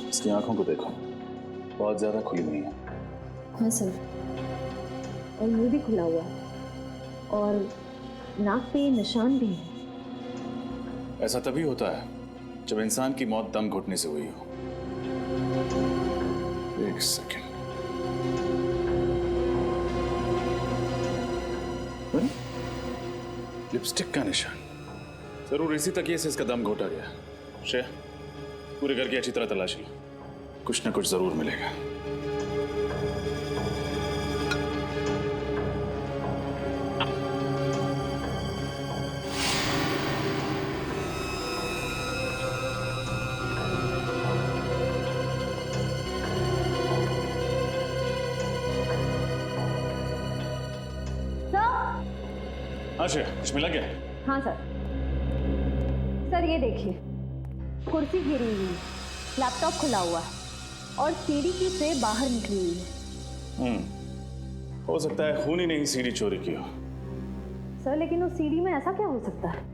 [SPEAKER 2] इसकी आंखों को देखो, बहुत ज्यादा खुली नहीं है।
[SPEAKER 16] हाँ सर, और मुंह भी खुला हुआ है और नाक पे निशान भी है।
[SPEAKER 2] ऐसा तभी होता है जब इंसान की मौत दम घुटने से हुई हो। एक सेकंड, लिपस्टिक का निशान, जरूर इसी तकिए से इसका दम घोटा गया। श्रेया, पूरे घर की अच्छी तरह तलाशी लो, कुछ ना कुछ जरूर मिलेगा। हाँ श्रेया, कुछ मिला क्या?
[SPEAKER 13] हाँ सर। सर ये देखिए, कुर्सी गिरी हुई है, लैपटॉप खुला हुआ है और सीढ़ी की ट्रे बाहर निकली हुई है।
[SPEAKER 2] हो सकता है खूनी ने ही सीढ़ी चोरी की हो।
[SPEAKER 13] सर लेकिन उस सीढ़ी में ऐसा क्या हो सकता है?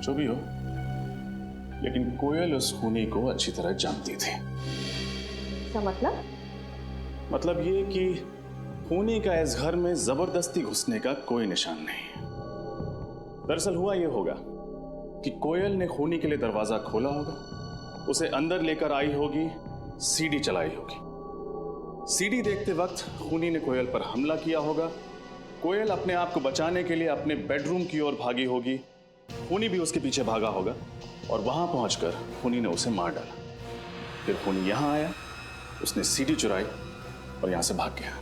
[SPEAKER 2] जो भी हो, लेकिन कोयल उस खूनी को अच्छी तरह जानती थी।
[SPEAKER 13] क्या मतलब?
[SPEAKER 2] मतलब ये कि खूनी का इस घर में जबरदस्ती घुसने का कोई निशान नहीं। दरअसल हुआ ये होगा कि कोयल ने खूनी के लिए दरवाजा खोला होगा, उसे अंदर लेकर आई होगी, सीढ़ी चलाई होगी। सीढ़ी देखते वक्त खूनी ने कोयल पर हमला किया होगा। कोयल अपने आप को बचाने के लिए अपने बेडरूम की ओर भागी होगी, खूनी भी उसके पीछे भागा होगा और वहां पहुंचकर खूनी ने उसे मार डाला। फिर खूनी यहां आया, उसने सीढ़ी चुराई और यहां से भाग गया।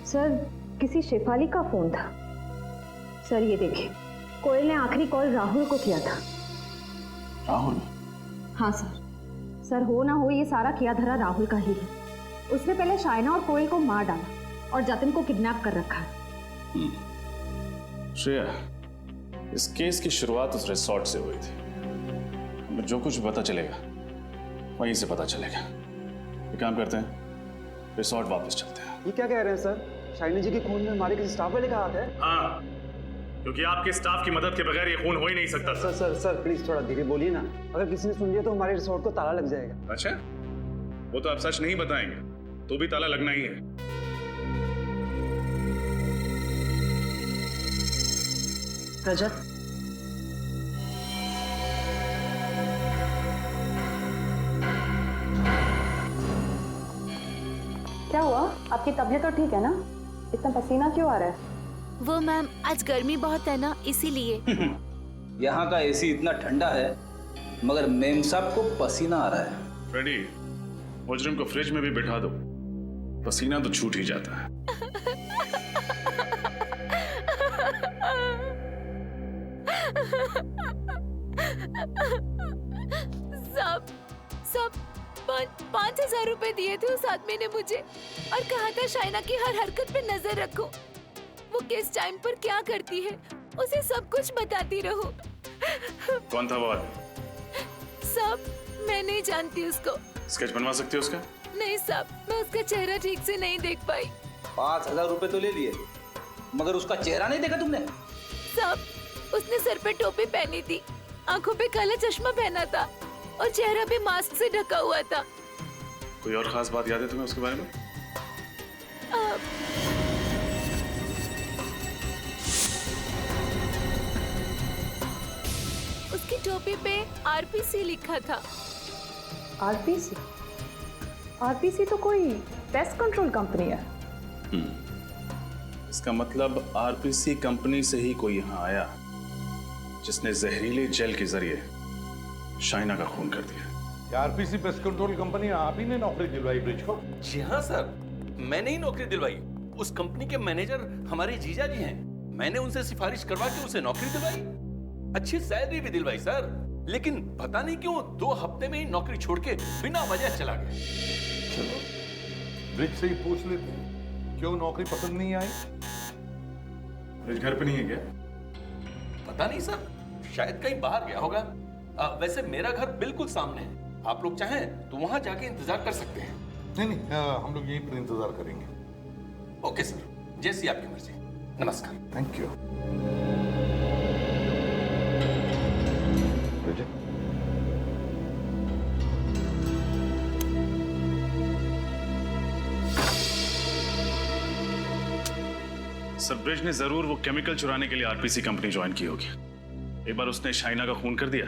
[SPEAKER 13] सर किसी शेफाली का फोन था। सर ये देखिए, कोयल ने आखिरी कॉल राहुल को किया था।
[SPEAKER 2] राहुल?
[SPEAKER 13] हाँ सर। सर हो ना हो ये सारा किया धरा राहुल का ही है। उसने पहले शाइना और कोयल को मार डाला और जतिन को किडनैप कर रखा है।
[SPEAKER 2] श्रेया, इस केस की शुरुआत उस रिसोर्ट से हुई थी। हमें जो कुछ पता चलेगा वहीं से पता चलेगा। एक काम करते हैं, रिसोर्ट वापस चलते हैं।
[SPEAKER 6] ये क्या कह रहे हैं सर? शाइना जी के खून में हमारे किसी स्टाफ वाले का हाथ है?
[SPEAKER 2] हाँ, क्योंकि आपके स्टाफ की मदद के बगैर ये खून हो ही नहीं सकता।
[SPEAKER 6] सर सर सर प्लीज थोड़ा धीरे बोलिए ना, अगर किसी ने सुन लिया तो हमारे रिसोर्ट को ताला लग जाएगा।
[SPEAKER 2] अच्छा, वो तो आप सच नहीं बताएंगे तो भी ताला लगना ही है।
[SPEAKER 16] रजत, क्या हुआ? आपकी तबीयत तो ठीक है ना? इतना पसीना क्यों आ रहा है?
[SPEAKER 5] वो मैम, आज गर्मी बहुत है ना, इसीलिए।
[SPEAKER 3] यहाँ का एसी इतना ठंडा है मगर मेम साहब को पसीना आ रहा है।
[SPEAKER 2] फ्रेडी, मुजरिम को फ्रिज में भी बिठा दो, पसीना तो छूट ही जाता है।
[SPEAKER 5] सब 5,000 रुपए दिए थे उस आदमी ने मुझे और कहा था शाइना की हर हरकत पे नजर रखो, वो किस टाइम पर क्या करती है उसे सब कुछ बताती रहो।
[SPEAKER 2] कौन था वो आदमी?
[SPEAKER 5] सब मैं नहीं जानती उसको।
[SPEAKER 2] स्केच बनवा सकती हो उसका?
[SPEAKER 5] नहीं साहब, मैं उसका चेहरा ठीक से नहीं देख पाई।
[SPEAKER 3] 5,000 रुपए तो ले लिए मगर उसका चेहरा नहीं देखा तुमने?
[SPEAKER 5] साहब, उसने सर पे टोपी पहनी थी, आंखों पे काला चश्मा पहना था और चेहरा भी मास्क से ढका हुआ था।
[SPEAKER 2] कोई और खास बात याद है तुम्हें उसके बारे में?
[SPEAKER 5] उसकी टोपी पे आरपीसी लिखा था।
[SPEAKER 16] आरपीसी? आरपीसी तो कोई पेस्ट कंट्रोल कंपनी है।
[SPEAKER 2] इसका मतलब आरपीसी कंपनी से ही कोई यहाँ आया जिसने जहरीले जेल के जरिए शाइना का खून कर दिया।
[SPEAKER 7] आरपीसी पेस्ट कंट्रोल कंपनी आप ही ने नौकरी दिलवाई ब्रिज को?
[SPEAKER 18] जी हाँ सर, मैंने ही नौकरी दिलवाई। उस कंपनी के मैनेजर हमारे जीजा जी हैं। मैंने उनसे सिफारिश करवा के उसे नौकरी दिलवाई, अच्छी सैलरी भी दिलवाई सर। लेकिन पता नहीं क्यों 2 हफ्ते में ही नौकरी छोड़ के बिना वजह चला गया।
[SPEAKER 7] चलो ब्रिज से ही पूछ लेते हैं, क्यों नौकरी पसंद नहीं आई?
[SPEAKER 2] ब्रिज घर पे नहीं है क्या?
[SPEAKER 18] पता नहीं सर, शायद कहीं बाहर गया होगा। वैसे मेरा घर बिल्कुल सामने है, आप लोग चाहें तो वहां जाके इंतजार कर सकते हैं।
[SPEAKER 7] नहीं, हम लोग यहीं पर इंतजार करेंगे।
[SPEAKER 18] ओके सर, जैसी आपकी मर्जी। नमस्कार।
[SPEAKER 7] Thank you.
[SPEAKER 2] सर, ब्रिज ने जरूर वो केमिकल चुराने के लिए आरपीसी कंपनी ज्वाइन की होगी। एक बार उसने शाइना का खून कर दिया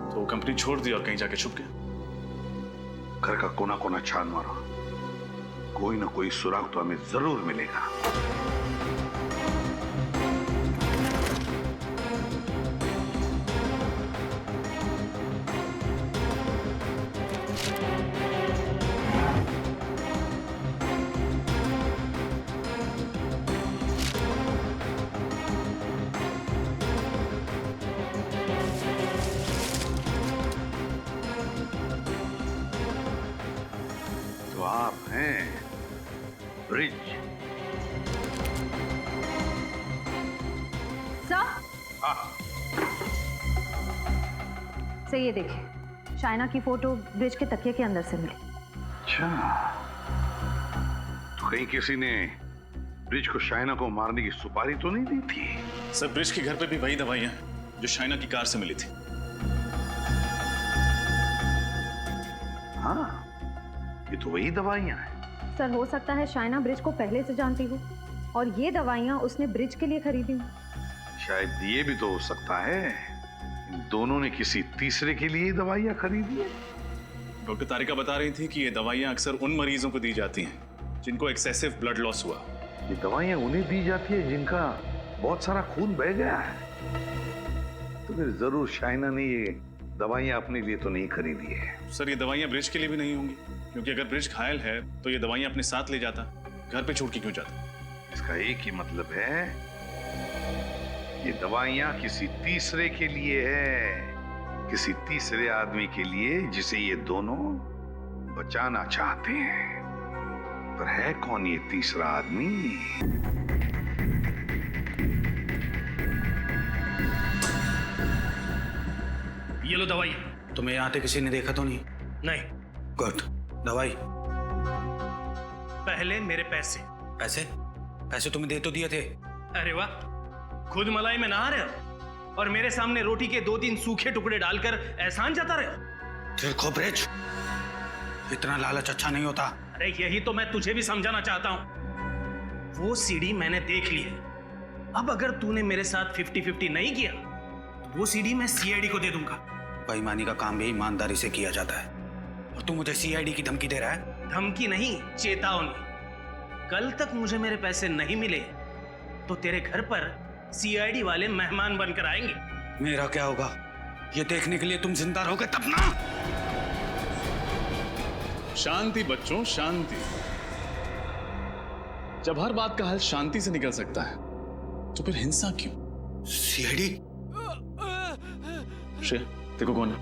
[SPEAKER 2] तो तो वो कंपनी छोड़ दी और कहीं जाके छुप गया।
[SPEAKER 7] घर का कोना कोना छान मारो, कोई ना कोई सुराग तो हमें जरूर मिलेगा। तो आप हैं ब्रिज।
[SPEAKER 13] से ये देखिए, शाइना की फोटो ब्रिज के तकिए के अंदर से मिली।
[SPEAKER 7] अच्छा, तो कहीं किसी ने ब्रिज को शाइना को मारने की सुपारी तो नहीं दी थी?
[SPEAKER 2] सर, ब्रिज के घर पे भी वही दवाइयां जो शाइना की कार से मिली थी।
[SPEAKER 7] हाँ, ये तो वही दवाइयां हैं।
[SPEAKER 13] सर, हो सकता है शाइना ब्रिज को पहले से जानती हो और ये दवाइयां उसने ब्रिज के लिए खरीदी हो।
[SPEAKER 7] शायद ये भी तो हो सकता है इन दोनों ने किसी तीसरे के लिए दवाइयां खरीदी है।
[SPEAKER 2] डॉक्टर तारिका बता रही थी कि ये दवाइयां अक्सर उन मरीजों को दी जाती हैं जिनको एक्सेसिव ब्लड लॉस हुआ।
[SPEAKER 7] ये दवाइयां उन्हें दी जाती है जिनका बहुत सारा खून बह गया है। तो फिर जरूर शाइना ने ये दवाइयां अपने लिए तो नहीं खरीदी है।
[SPEAKER 2] सर, ये दवाइयां ब्रिज के लिए भी नहीं होंगी, क्योंकि अगर ब्रिज घायल है तो ये दवाइयां अपने साथ ले जाता, घर पे छोड़ के क्यों जाता?
[SPEAKER 7] इसका एक ही मतलब है, ये दवाइयां किसी तीसरे के लिए है, किसी तीसरे आदमी के लिए जिसे ये दोनों बचाना चाहते हैं। पर है कौन ये तीसरा आदमी?
[SPEAKER 15] ये लो दवाई।
[SPEAKER 12] तुम्हें यहाँ आते किसी ने देखा तो नहीं?
[SPEAKER 15] नहीं।
[SPEAKER 12] गुड। दवाई।
[SPEAKER 15] पहले मेरे पैसे।
[SPEAKER 12] पैसे? पैसे तुम्हें दे तो दिए थे।
[SPEAKER 15] अरे वाह, खुद मलाई में नहा रहे हो और मेरे सामने रोटी के 2-3 सूखे टुकड़े डालकर एहसान जता रहे हो।
[SPEAKER 12] देखो ब्रिज, इतना लालच अच्छा नहीं होता।
[SPEAKER 15] अरे यही तो मैं तुझे भी समझाना चाहता हूं। वो सीडी मैंने देख ली है। अब अगर तूने मेरे साथ 50-50 नहीं किया तो वो सीडी मैं सीआईडी को दे दूंगा।
[SPEAKER 12] बेईमानी का काम भी ईमानदारी से किया जाता है और तू मुझे सीआईडी की धमकी दे रहा है?
[SPEAKER 15] धमकी नहीं, चेतावनी। कल तक मुझे मेरे पैसे नहीं मिले तो तेरे घर पर सीआईडी वाले मेहमान बनकर आएंगे।
[SPEAKER 12] मेरा क्या होगा ये देखने के लिए तुम जिंदा रहोगे तब ना।
[SPEAKER 2] शांति बच्चों, शांति। जब हर बात का हल शांति से निकल सकता है तो फिर हिंसा क्यों?
[SPEAKER 12] सीआईडी?
[SPEAKER 2] श्रेया, देखो कौन है?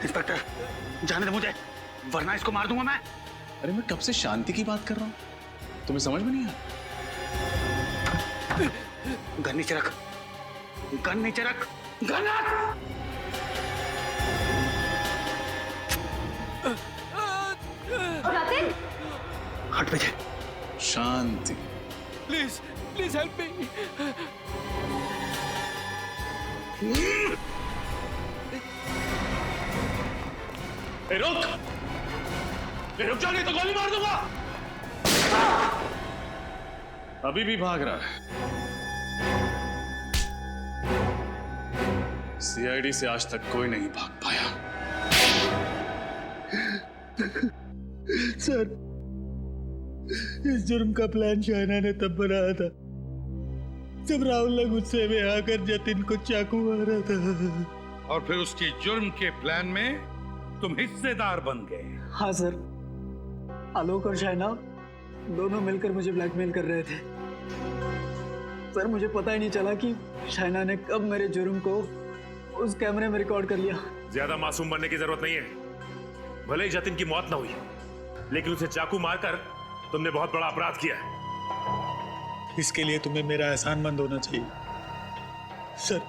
[SPEAKER 12] इंस्पेक्टर, जाने दे मुझे, वरना इसको मार दूंगा मैं।
[SPEAKER 2] अरे मैं कब से शांति की बात कर रहा हूं, तुम्हें समझ में नहीं आया?
[SPEAKER 12] गन नीचे रख, गन नीचे रख, गन रख। हट पीछे।
[SPEAKER 2] शांति।
[SPEAKER 18] Please please help me.
[SPEAKER 2] रुक, रुक जाओ नहीं तो गोली मार दूंगा। अभी भी भाग रहा है। सीआईडी से आज तक कोई नहीं भाग पाया।
[SPEAKER 19] सर, इस जुर्म का प्लान शाइना ने तब बनाया था जब राहुल ने गुस्से में आकर जतिन को चाकू मारा था।
[SPEAKER 7] और फिर उसकी जुर्म के प्लान में तुम हिस्सेदार बन गए।
[SPEAKER 4] हाँ सर, आलोक और शाइना दोनों मिलकर मुझे ब्लैकमेल कर रहे थे। सर, मुझे पता ही नहीं चला कि शाइना ने कब मेरे जुर्म को उस कैमरे में रिकॉर्ड कर लिया।
[SPEAKER 1] ज्यादा मासूम बनने की जरूरत नहीं है। भले ही जतिन की मौत ना हुई, लेकिन उसे चाकू मारकर तुमने बहुत बड़ा अपराध किया है।
[SPEAKER 19] इसके लिए तुम्हें मेरा एहसानमंद होना चाहिए। सर,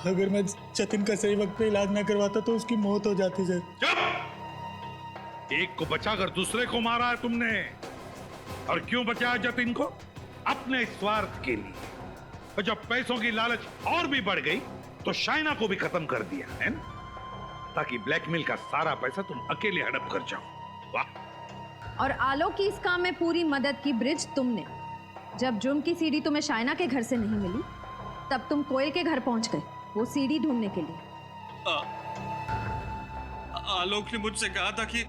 [SPEAKER 19] अगर मैं जतिन का सही वक्त पे इलाज ना करवाता तो उसकी मौत हो जाती सर।
[SPEAKER 7] चुप! एक को बचाकर दूसरे को मारा है तुमने। और क्यों बचाया जतिन को? अपने स्वार्थ के लिए। और जब पैसों की लालच और भी बढ़ गई तो शाइना को भी खत्म कर दिया है ना, ताकि ब्लैकमेल का सारा पैसा तुम अकेले हड़प कर जाओ। वाह!
[SPEAKER 13] और आलोक की इस काम में पूरी मदद की ब्रिज तुमने। जब जुर्म की सीडी तुम्हें शाइना के घर से नहीं मिली तब तुम कोयल के घर पहुंच गए वो सीडी ढूंढने के लिए।
[SPEAKER 20] आलोक ने मुझसे कहा था कि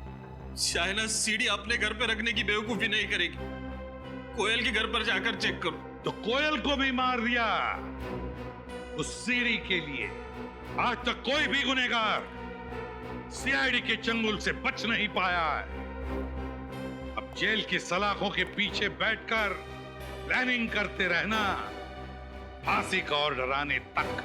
[SPEAKER 20] शाइना सीडी अपने घर पे रखने की बेवकूफी नहीं करेगी, कोयल के घर पर जाकर चेक करो।
[SPEAKER 7] तो कोयल को भी मार दिया। उस सीढ़ी के लिए आज तक कोई भी गुनहगार सीआईडी के चंगुल से बच नहीं पाया है। अब जेल की सलाखों के पीछे बैठकर प्लानिंग करते रहना, फांसी का ऑर्डर आने तक।